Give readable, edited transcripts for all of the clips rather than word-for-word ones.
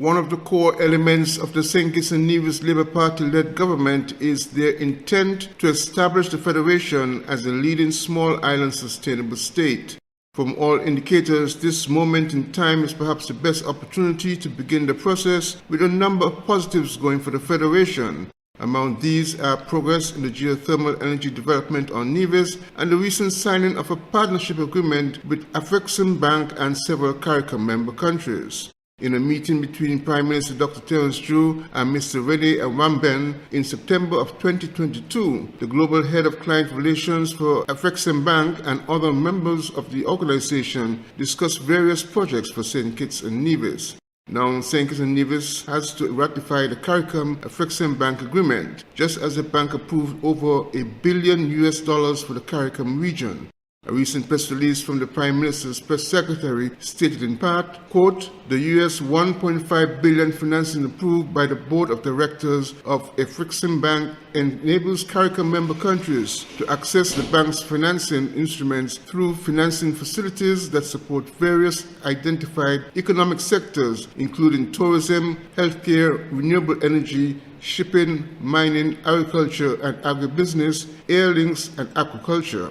One of the core elements of the Skn Newsline Labour Party-led government is their intent to establish the Federation as a leading small island sustainable state. From all indicators, this moment in time is perhaps the best opportunity to begin the process with a number of positives going for the Federation. Among these are progress in the geothermal energy development on Nevis and the recent signing of a partnership agreement with Afreximbank and several CARICOM member countries. In a meeting between Prime Minister Dr. Terence Drew and Mr. Rene Awamben in September of 2022, the global head of client relations for Afreximbank and other members of the organization discussed various projects for St. Kitts and Nevis. Now, St. Kitts and Nevis has to ratify the CARICOM Afreximbank agreement, just as the bank approved over $1 billion for the CARICOM region. A recent press release from the Prime Minister's press secretary stated in part, quote, the US $1.5 billion financing approved by the Board of Directors of Afreximbank enables CARICOM member countries to access the bank's financing instruments through financing facilities that support various identified economic sectors, including tourism, healthcare, renewable energy, shipping, mining, agriculture and agribusiness, air links and aquaculture.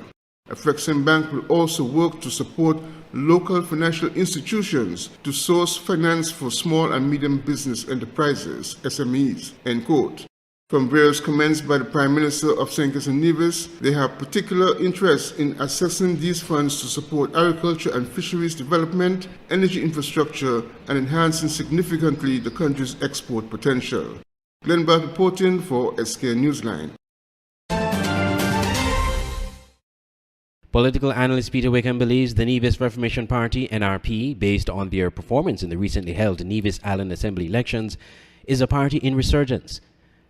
Afreximbank will also work to support local financial institutions to source finance for small and medium business enterprises, SMEs, end quote. From various comments by the Prime Minister of St. Kitts and Nevis, they have particular interest in accessing these funds to support agriculture and fisheries development, energy infrastructure, and enhancing significantly the country's export potential. Glenn Barth reporting for Skn Newsline. Political analyst Peter Wickham believes the Nevis Reformation Party, NRP, based on their performance in the recently held Nevis Island Assembly elections, is a party in resurgence.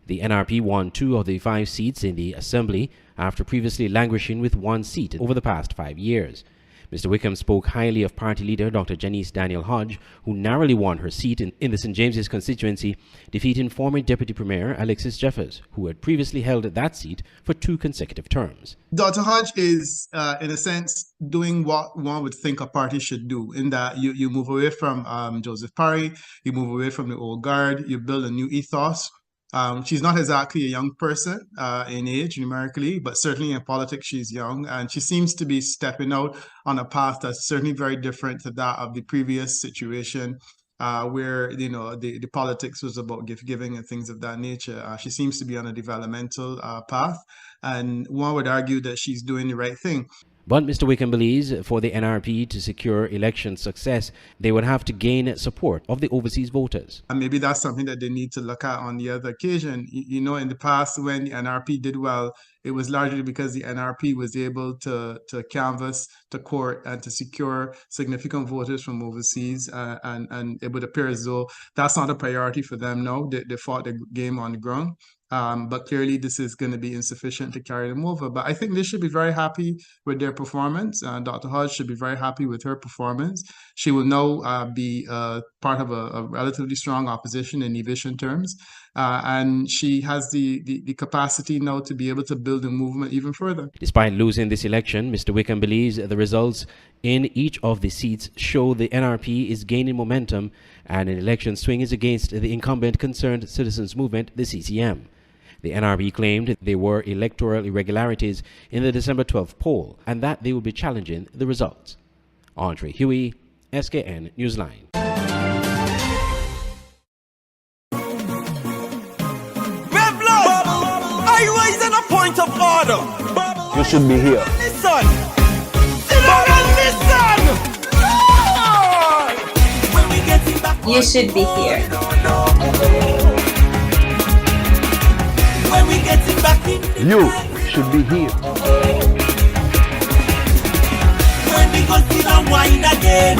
The NRP won 2 of the 5 seats in the Assembly after previously languishing with 1 seat over the past 5 years. Mr. Wickham spoke highly of party leader Dr. Janice Daniel Hodge, who narrowly won her seat in the St. James's constituency, defeating former Deputy Premier Alexis Jeffers, who had previously held that seat for 2 consecutive terms. Dr. Hodge is, in a sense, doing what one would think a party should do, in that you move away from Joseph Parry, you move away from the old guard, you build a new ethos. She's not exactly a young person in age numerically, but certainly in politics she's young, and she seems to be stepping out on a path that's certainly very different to that of the previous situation where the politics was about gift-giving and things of that nature. She seems to be on a developmental path, and one would argue that she's doing the right thing. But Mr. Wickham believes for the NRP to secure election success, they would have to gain support of the overseas voters. And maybe that's something that they need to look at on the other occasion. You know, in the past, when the NRP did well, it was largely because the NRP was able to canvass, to court, and to secure significant voters from overseas. And it would appear as though that's not a priority for them now. They fought the game on the ground. But clearly this is going to be insufficient to carry them over. But I think they should be very happy with their performance. Dr. Hodge should be very happy with her performance. She will now be part of a relatively strong opposition in Nevisian terms. And she has the capacity now to be able to build a movement even further. Despite losing this election, Mr. Wickham believes the results in each of the seats show the NRP is gaining momentum and an election swing is against the incumbent Concerned Citizens Movement, the CCM. The NRP claimed there were electoral irregularities in the December 12th poll and that they will be challenging the results. Andre Huey, Skn Newsline. I raise in a point of order. You should be here. Listen. Sit down and listen. When we get back, you should be here. When we get back in the You should be here. When we go sit and wine again.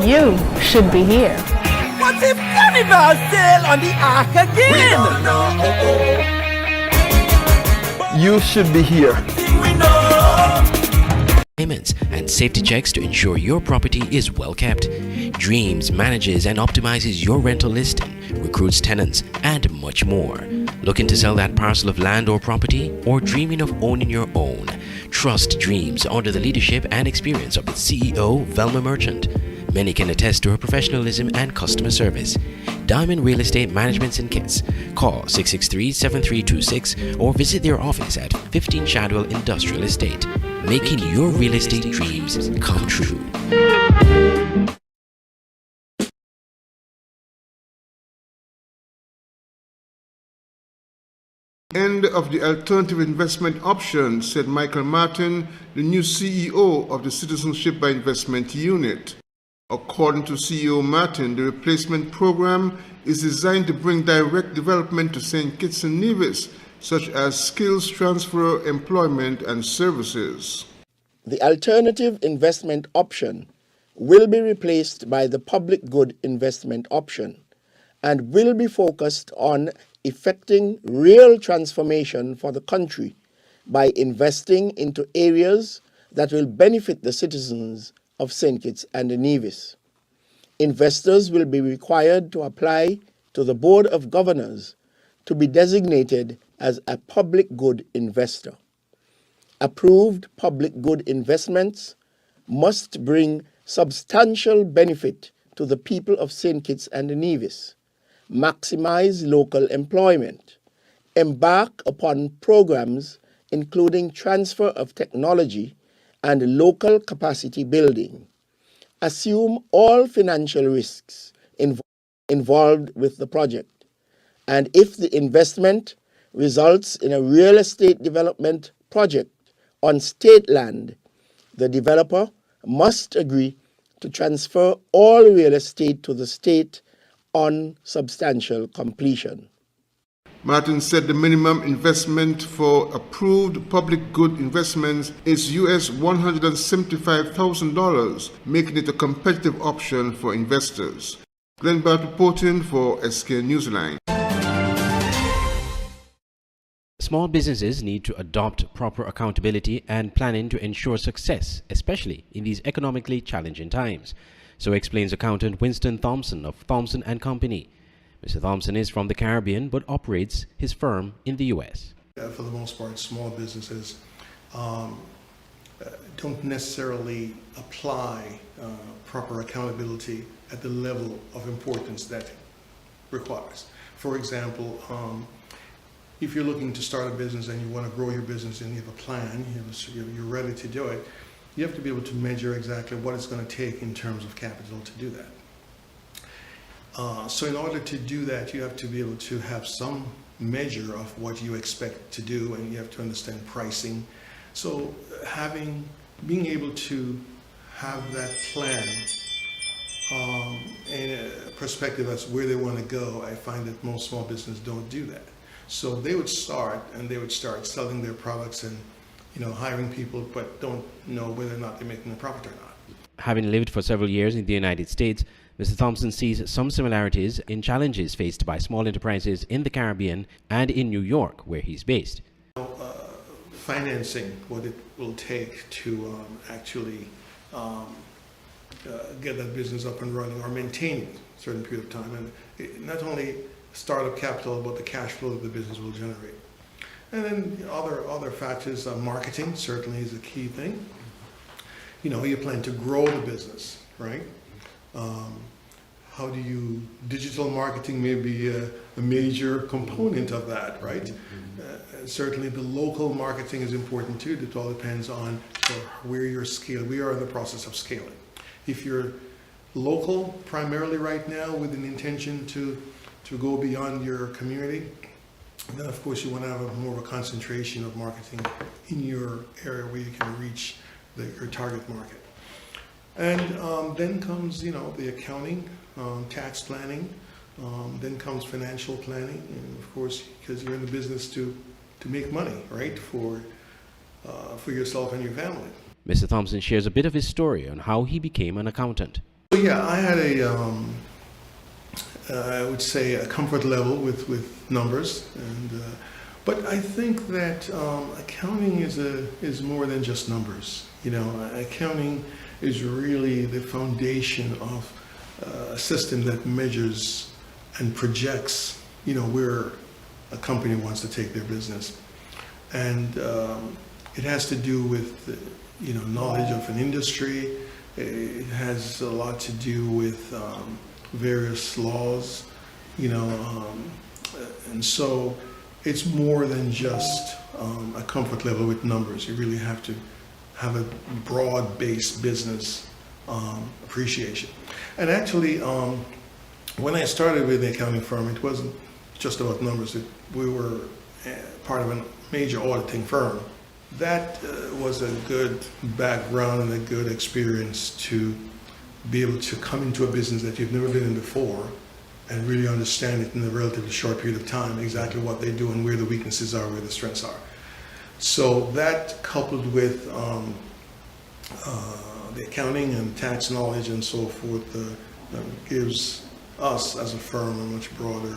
You should be here. What if Carnival sail on the ark again? You should be here. Payments and safety checks to ensure your property is well kept. Dreams manages and optimizes your rental listing, recruits tenants, and much more. Looking to sell that parcel of land or property, or dreaming of owning your own? Trust Dreams under the leadership and experience of its CEO, Velma Merchant. Many can attest to her professionalism and customer service. Diamond Real Estate Management in Kitts. Call 663-7326 or visit their office at 15 Shadwell Industrial Estate, making your real estate dreams come true. End of the alternative investment option, said Michael Martin, the new CEO of the Citizenship by Investment Unit. According to CEO Martin, the replacement program is designed to bring direct development to St. Kitts and Nevis, such as skills transfer, employment, and services. The alternative investment option will be replaced by the public good investment option and will be focused on effecting real transformation for the country by investing into areas that will benefit the citizens of St. Kitts and Nevis. Investors will be required to apply to the Board of Governors to be designated as a public good investor. Approved public good investments must bring substantial benefit to the people of St. Kitts and Nevis, maximize local employment, embark upon programs including transfer of technology and local capacity building, assume all financial risks involved with the project, and if the investment results in a real estate development project on state land, the developer must agree to transfer all real estate to the state on substantial completion. Martin said the minimum investment for approved public good investments is US $175,000, making it a competitive option for investors. Glenn Bart reporting for Skn Newsline. Small businesses need to adopt proper accountability and planning to ensure success, especially in these economically challenging times. So explains accountant Winston Thompson of Thompson & Company. Mr. Thompson is from the Caribbean but operates his firm in the U.S. For the most part, small businesses don't necessarily apply proper accountability at the level of importance that requires. For example, if you're looking to start a business and you want to grow your business and you have a plan, you're ready to do it, you have to be able to measure exactly what it's going to take in terms of capital to do that. So in order to do that, you have to be able to have some measure of what you expect to do, and you have to understand pricing. So being able to have that plan and a perspective as where they want to go, I find that most small businesses don't do that. So they would start selling their products and hiring people, but don't know whether or not they're making a profit or not. Having lived for several years in the United States, Mr. Thompson sees some similarities in challenges faced by small enterprises in the Caribbean and in New York, where he's based. Financing, what it will take to actually get that business up and running or maintain it a certain period of time, and not only startup capital, but the cash flow that the business will generate. And then other factors, marketing certainly is a key thing. You plan to grow the business, right? Digital marketing may be a major component of that, right? Certainly the local marketing is important too. It all depends on where you're scaling. We are in the process of scaling. If you're local primarily right now with an intention to go beyond your community, then of course you want to have more of a concentration of marketing in your area where you can reach your target market. And then comes, the accounting, tax planning, then comes financial planning, and of course, because you're in the business to make money, right, for yourself and your family. Mr. Thompson shares a bit of his story on how he became an accountant. So yeah, I had I would say a comfort level with numbers, but I think that accounting is more than just numbers. Accounting is really the foundation of a system that measures and projects, where a company wants to take their business, and it has to do with knowledge of an industry, It has a lot to do with various laws, you know, and so it's more than just a comfort level with numbers. You really have to have a broad-based business appreciation. And actually, when I started with the accounting firm, it wasn't just about numbers. We were part of a major auditing firm. That was a good background and a good experience to be able to come into a business that you've never been in before and really understand it in a relatively short period of time, exactly what they do and where the weaknesses are, where the strengths are. So that, coupled with the accounting and tax knowledge and so forth, gives us as a firm a much broader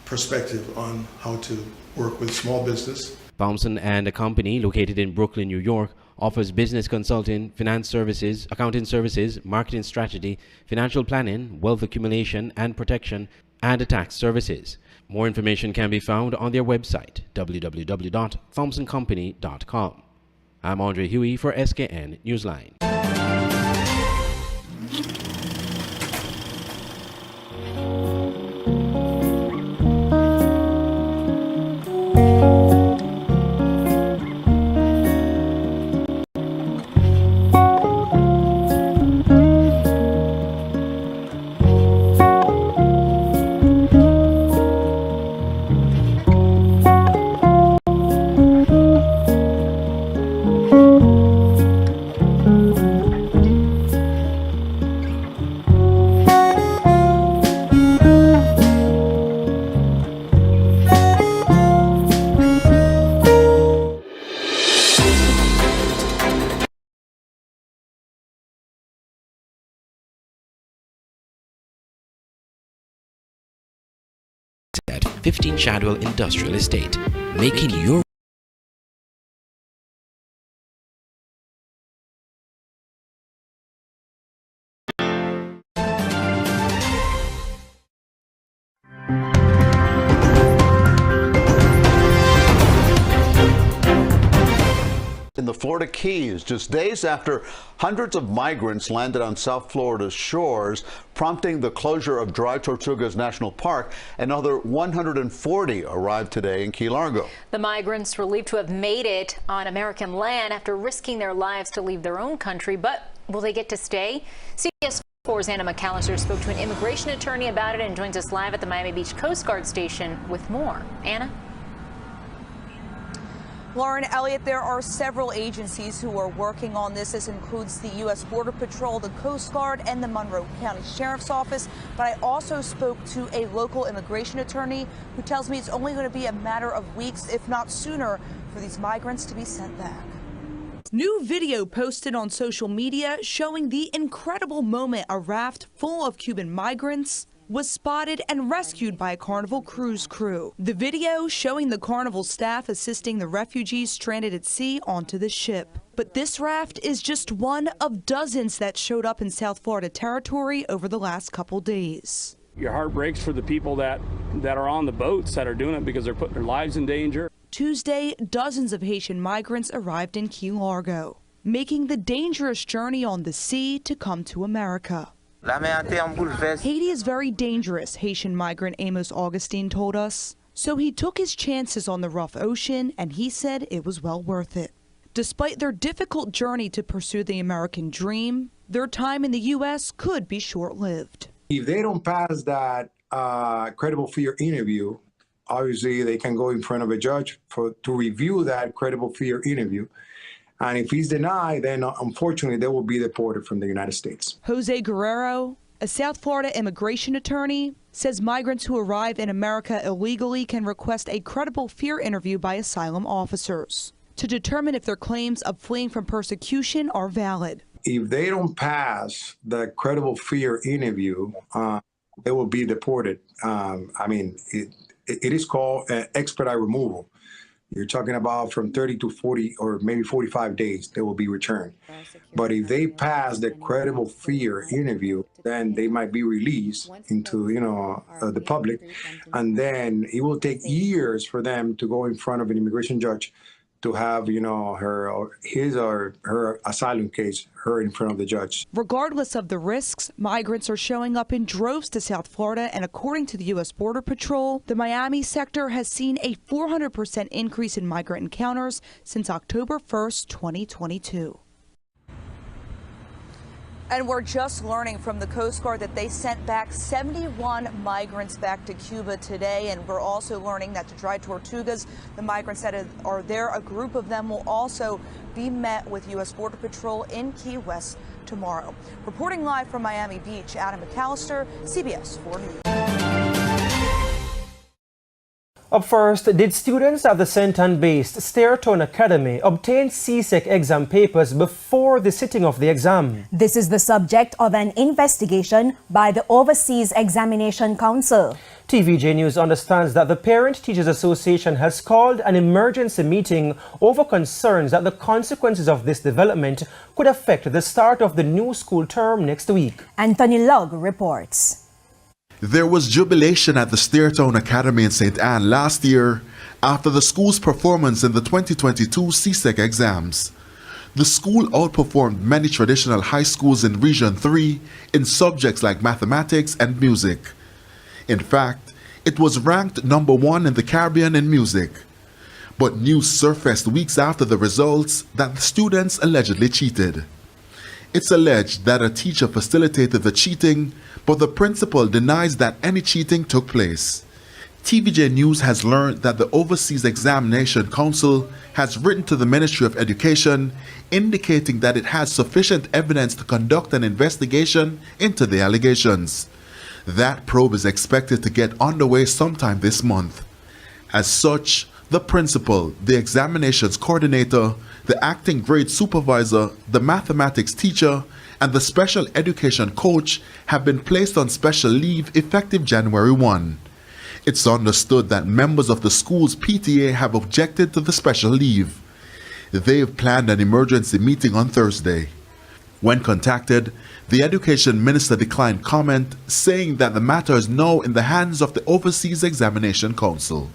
perspective on how to work with small business. Thompson and a company located in Brooklyn, New York, offers business consulting, finance services, accounting services, marketing strategy, financial planning, wealth accumulation and protection, and tax services. More information can be found on their website, www.thompsoncompany.com. I'm Andre Huey for Skn Newsline. At 15 Shadwell Industrial Estate, making your in the Florida Keys, just days after hundreds of migrants landed on South Florida's shores, prompting the closure of Dry Tortugas National Park. Another 140 arrived today in Key Largo. The migrants were believed to have made it on American land after risking their lives to leave their own country, but will they get to stay? CBS 4's Anna McAllister spoke to an immigration attorney about it and joins us live at the Miami Beach Coast Guard Station with more. Anna? Lauren, Elliott, there are several agencies who are working on this. This includes the U.S. Border Patrol, the Coast Guard, and the Monroe County Sheriff's Office. But I also spoke to a local immigration attorney who tells me it's only going to be a matter of weeks, if not sooner, for these migrants to be sent back. New video posted on social media showing the incredible moment a raft full of Cuban migrants was spotted and rescued by a Carnival cruise crew. The video showing the Carnival staff assisting the refugees stranded at sea onto the ship. But this raft is just one of dozens that showed up in South Florida territory over the last couple days. Your heart breaks for the people that are on the boats that are doing it because they're putting their lives in danger. Tuesday, dozens of Haitian migrants arrived in Key Largo, making the dangerous journey on the sea to come to America. Haiti is very dangerous, Haitian migrant Amos Augustine told us. So he took his chances on the rough ocean, and he said it was well worth it. Despite their difficult journey to pursue the American dream, their time in the U.S. could be short-lived. If they don't pass that credible fear interview, obviously they can go in front of a judge to review that credible fear interview. And if he's denied, then unfortunately they will be deported from the United States. Jose Guerrero, a South Florida immigration attorney, says migrants who arrive in America illegally can request a credible fear interview by asylum officers to determine if their claims of fleeing from persecution are valid. If they don't pass the credible fear interview, they will be deported. It is called expedite removal. You're talking about from 30 to 40 or maybe 45 days, they will be returned. But if they pass the credible fear interview, then they might be released into, the public. And then it will take years for them to go in front of an immigration judge to have, you know, his or her asylum case heard in front of the judge. Regardless of the risks, migrants are showing up in droves to South Florida, and according to the U.S. Border Patrol, the Miami sector has seen a 400% increase in migrant encounters since October 1st, 2022. And we're just learning from the Coast Guard that they sent back 71 migrants back to Cuba today. And we're also learning that the Dry Tortugas, the migrants that are there, a group of them will also be met with U.S. Border Patrol in Key West tomorrow. Reporting live from Miami Beach, Adam McAllister, CBS 4 News. Up first, did students at the St. Anne-based Stairton Academy obtain CSEC exam papers before the sitting of the exam? This is the subject of an investigation by the Overseas Examination Council. TVJ News understands that the Parent Teachers Association has called an emergency meeting over concerns that the consequences of this development could affect the start of the new school term next week. Anthony Lugg reports. There was jubilation at the Stairton Academy in St. Anne last year after the school's performance in the 2022 CSEC exams. The school outperformed many traditional high schools in Region 3 in subjects like mathematics and music. In fact, it was ranked number 1 in the Caribbean in music. But news surfaced weeks after the results that the students allegedly cheated. It's alleged that a teacher facilitated the cheating, but the principal denies that any cheating took place. TVJ News has learned that the Overseas Examination Council has written to the Ministry of Education indicating that it has sufficient evidence to conduct an investigation into the allegations. That probe is expected to get underway sometime this month. As such, the principal, the examinations coordinator, the acting grade supervisor, the mathematics teacher, and the special education coach have been placed on special leave effective January 1. It's understood that members of the school's PTA have objected to the special leave. They've planned an emergency meeting on Thursday. When contacted, the education minister declined comment, saying that the matter is now in the hands of the Overseas Examination Council.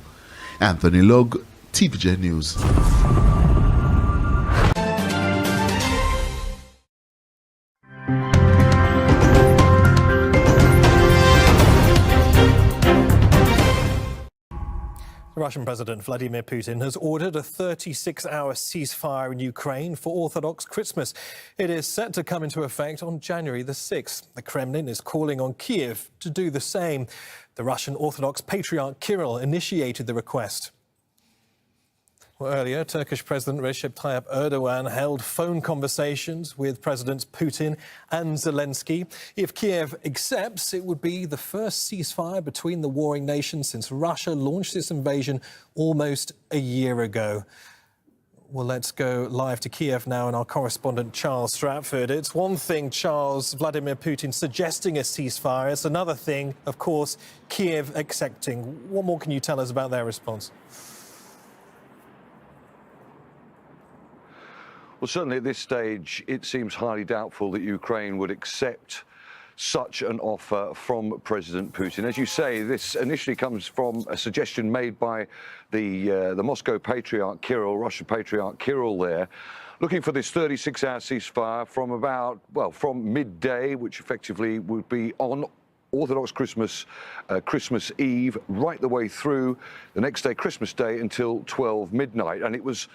Anthony Lugg, TVJ News. Russian President Vladimir Putin has ordered a 36-hour ceasefire in Ukraine for Orthodox Christmas. It is set to come into effect on January the 6th. The Kremlin is calling on Kiev to do the same. The Russian Orthodox Patriarch Kirill initiated the request. Well, earlier, Turkish President Recep Tayyip Erdogan held phone conversations with Presidents Putin and Zelensky. If Kiev accepts, it would be the first ceasefire between the warring nations since Russia launched its invasion almost a year ago. Well, let's go live to Kiev now and our correspondent Charles Stratford. It's one thing, Charles, Vladimir Putin suggesting a ceasefire. It's another thing, of course, Kiev accepting. What more can you tell us about their response? Well, certainly at this stage, it seems highly doubtful that Ukraine would accept such an offer from President Putin. As you say, this initially comes from a suggestion made by the Moscow Patriarch Kirill, Russian Patriarch Kirill there, looking for this 36-hour ceasefire from midday, which effectively would be on Orthodox Christmas Eve, right the way through the next day, Christmas Day, until 12 midnight. And it was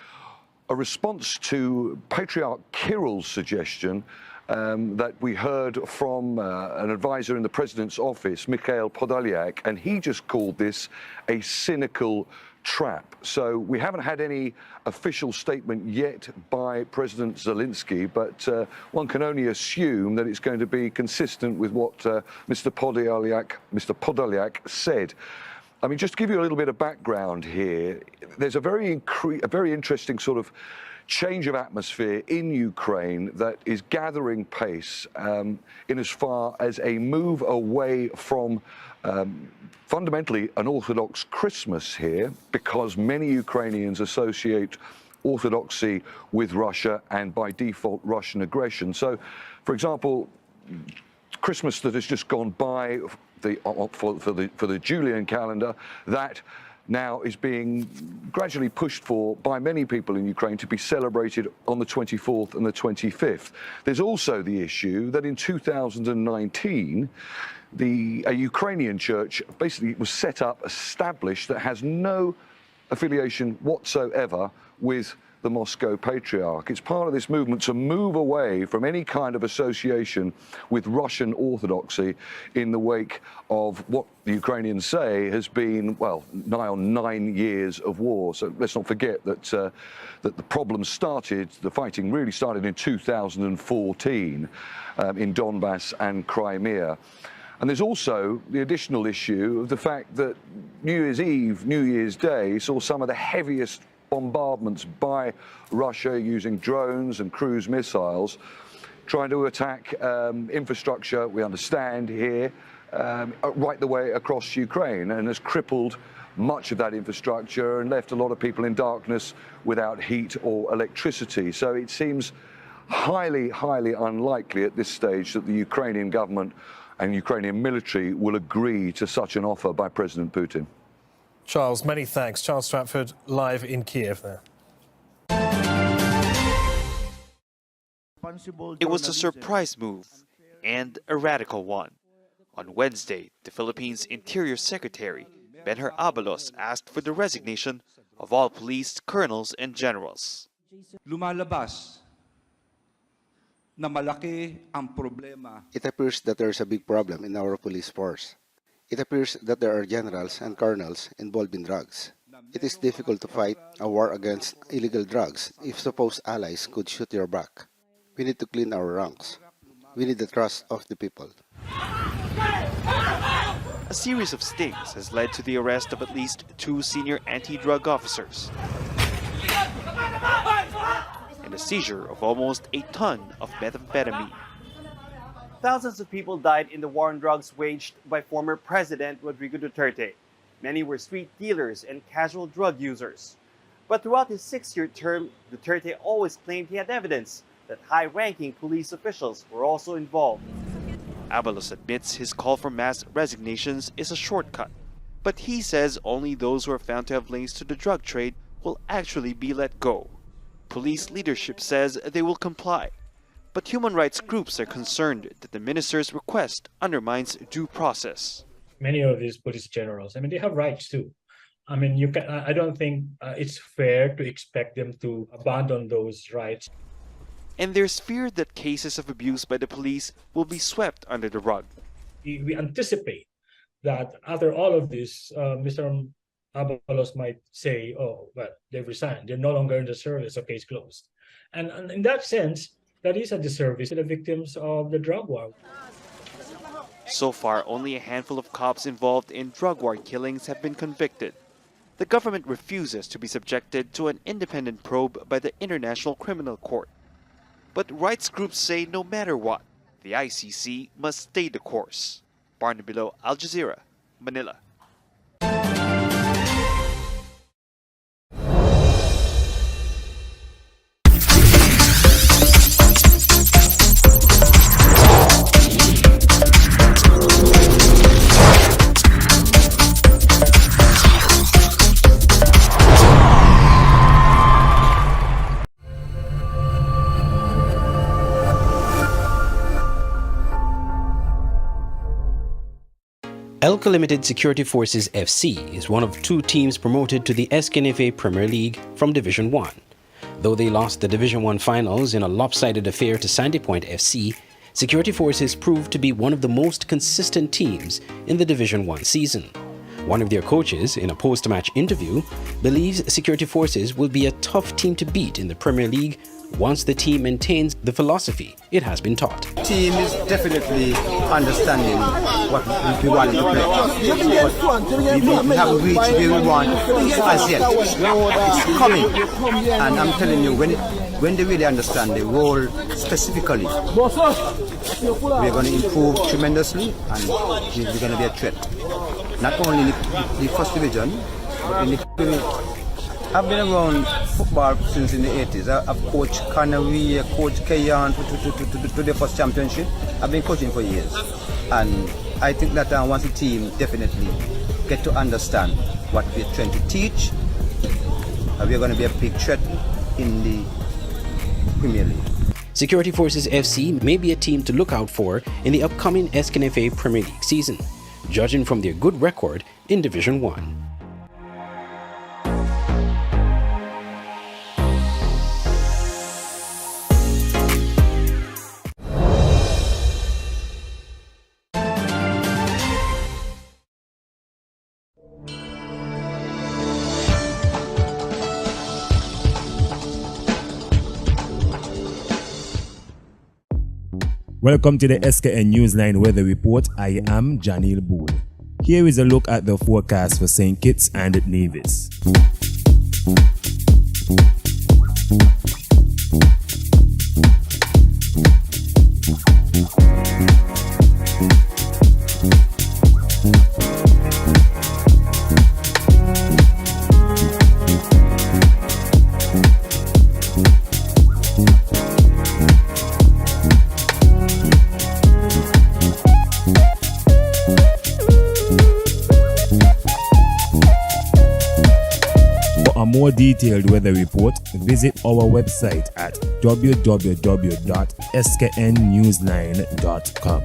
a response to Patriarch Kirill's suggestion that we heard from an advisor in the president's office, Mikhail Podolyak, and he just called this a cynical trap. So we haven't had any official statement yet by President Zelensky, but one can only assume that it's going to be consistent with what Mr. Podolyak said. I mean, just to give you a little bit of background here, there's a very interesting sort of change of atmosphere in Ukraine that is gathering pace in as far as a move away from fundamentally an Orthodox Christmas here, because many Ukrainians associate Orthodoxy with Russia and by default Russian aggression. So, for example, Christmas that has just gone by for the Julian calendar, that now is being gradually pushed for by many people in Ukraine to be celebrated on the 24th and the 25th. There's also the issue that in 2019, a Ukrainian church basically was set up, established, that has no affiliation whatsoever with the Moscow Patriarch. It's part of this movement to move away from any kind of association with Russian Orthodoxy in the wake of what the Ukrainians say has been, well, nigh on 9 years of war. So let's not forget that that the problem started, the fighting really started in 2014 in Donbass and Crimea. And there's also the additional issue of the fact that New Year's Eve, New Year's Day saw some of the heaviest bombardments by Russia using drones and cruise missiles, trying to attack infrastructure, we understand here, right the way across Ukraine, and has crippled much of that infrastructure and left a lot of people in darkness without heat or electricity. So it seems highly, highly unlikely at this stage that the Ukrainian government and Ukrainian military will agree to such an offer by President Putin. Charles, many thanks. Charles Stratford, live in Kiev there. It was a surprise move and a radical one. On Wednesday, the Philippines Interior Secretary, Benhur Abalos, asked for the resignation of all police colonels and generals. Lumalabas na malaki ang problema. It appears that there is a big problem in our police force. It appears that there are generals and colonels involved in drugs. It is difficult to fight a war against illegal drugs if supposed allies could shoot your back. We need to clean our ranks. We need the trust of the people. A series of stings has led to the arrest of at least 2 senior anti-drug officers and a seizure of almost a ton of methamphetamine. Thousands of people died in the war on drugs waged by former President Rodrigo Duterte. Many were street dealers and casual drug users. But throughout his 6-year term, Duterte always claimed he had evidence that high-ranking police officials were also involved. Abalos admits his call for mass resignations is a shortcut, but he says only those who are found to have links to the drug trade will actually be let go. Police leadership says they will comply, but human rights groups are concerned that the minister's request undermines due process. Many of these police generals, they have rights too. I don't think it's fair to expect them to abandon those rights. And there's fear that cases of abuse by the police will be swept under the rug. We anticipate that after all of this, Mr. Abalos might say, oh, well, they've resigned. They're no longer in the service, so case closed. And in that sense, that is a disservice to the victims of the drug war. So far, only a handful of cops involved in drug war killings have been convicted. The government refuses to be subjected to an independent probe by the International Criminal Court. But rights groups say no matter what, the ICC must stay the course. Barnabelow, Al Jazeera, Manila. Elka Limited Security Forces FC is one of 2 teams promoted to the Skn Premier League from Division 1. Though they lost the Division 1 finals in a lopsided affair to Sandy Point FC, Security Forces proved to be one of the most consistent teams in the Division 1 season. One of their coaches, in a post-match interview, believes Security Forces will be a tough team to beat in the Premier League once the team maintains the philosophy it has been taught. The team is definitely understanding what we want to play. But we haven't reached where we want as yet. It's coming. And I'm telling you, when they really understand the role specifically, we're going to improve tremendously and we're going to be a threat. Not only in the first division, but in the Premier League. I've been around football since in the 80s. I've coached Canary, coached Kayan to the first championship. I've been coaching for years. And I think that once the team definitely get to understand what we're trying to teach, and we're going to be a big threat in the Premier League. Security Forces FC may be a team to look out for in the upcoming SKNFA Premier League season, judging from their good record in Division 1. Welcome to the Skn Newsline Weather Report. I am Janil Boole. Here is a look at the forecast for St. Kitts and Nevis. For a more detailed weather report, visit our website at www.sknnewsline.com.